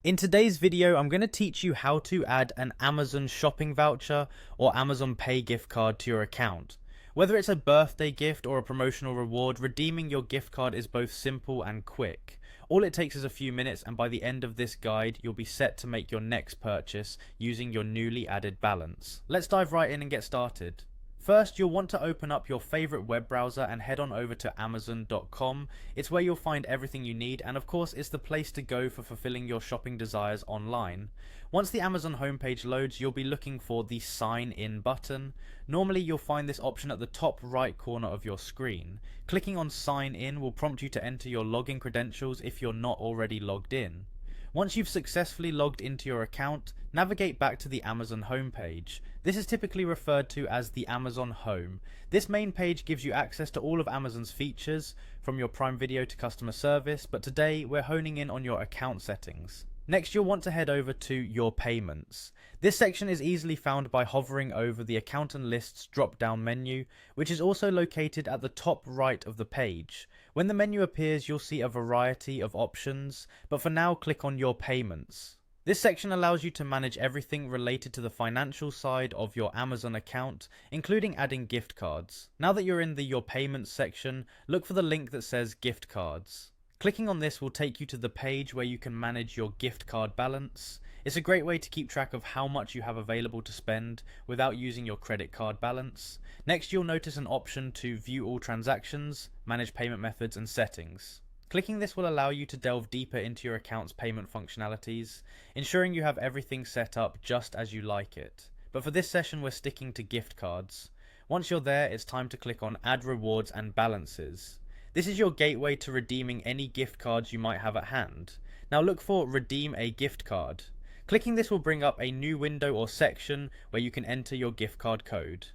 In today's video, I'm going to teach you how to add an Amazon shopping voucher or Amazon Pay gift card to your account. Whether it's a birthday gift or a promotional reward, redeeming your gift card is both simple and quick. All it takes is a few minutes, and by the end of this guide, you'll be set to make your next purchase using your newly added balance. Let's dive right in and get started. First, you'll want to open up your favorite web browser and head on over to Amazon.com. It's where you'll find everything you need, and of course it's the place to go for fulfilling your shopping desires online. Once the Amazon homepage loads, you'll be looking for the Sign In button. Normally you'll find this option at the top right corner of your screen. Clicking on Sign In will prompt you to enter your login credentials if you're not already logged in. Once you've successfully logged into your account, navigate back to the Amazon homepage. This is typically referred to as the Amazon Home. This main page gives you access to all of Amazon's features, from your Prime Video to customer service, but today we're honing in on your account settings. Next, you'll want to head over to Your Payments. This section is easily found by hovering over the Account and Lists drop-down menu, which is also located at the top right of the page. When the menu appears, you'll see a variety of options, but for now, click on Your Payments. This section allows you to manage everything related to the financial side of your Amazon account, including adding gift cards. Now that you're in the Your Payments section, look for the link that says Gift Cards. Clicking on this will take you to the page where you can manage your gift card balance. It's a great way to keep track of how much you have available to spend without using your credit card balance. Next, you'll notice an option to view all transactions, manage payment methods and settings. Clicking this will allow you to delve deeper into your account's payment functionalities, ensuring you have everything set up just as you like it. But for this session, we're sticking to gift cards. Once you're there, it's time to click on Add Rewards and Balances. This is your gateway to redeeming any gift cards you might have at hand. Now look for Redeem a Gift Card. Clicking this will bring up a new window or section where you can enter your gift card code.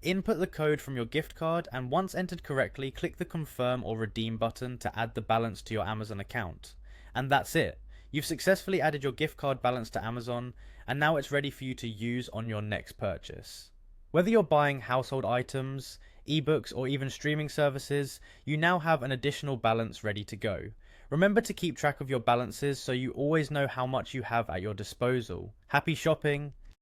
Input the code from your gift card, and once entered correctly, click the Confirm or Redeem button to add the balance to your Amazon account. And that's it. You've successfully added your gift card balance to Amazon, and now it's ready for you to use on your next purchase. Whether you're buying household items, ebooks, or even streaming services, you now have an additional balance ready to go. Remember to keep track of your balances so you always know how much you have at your disposal. Happy shopping!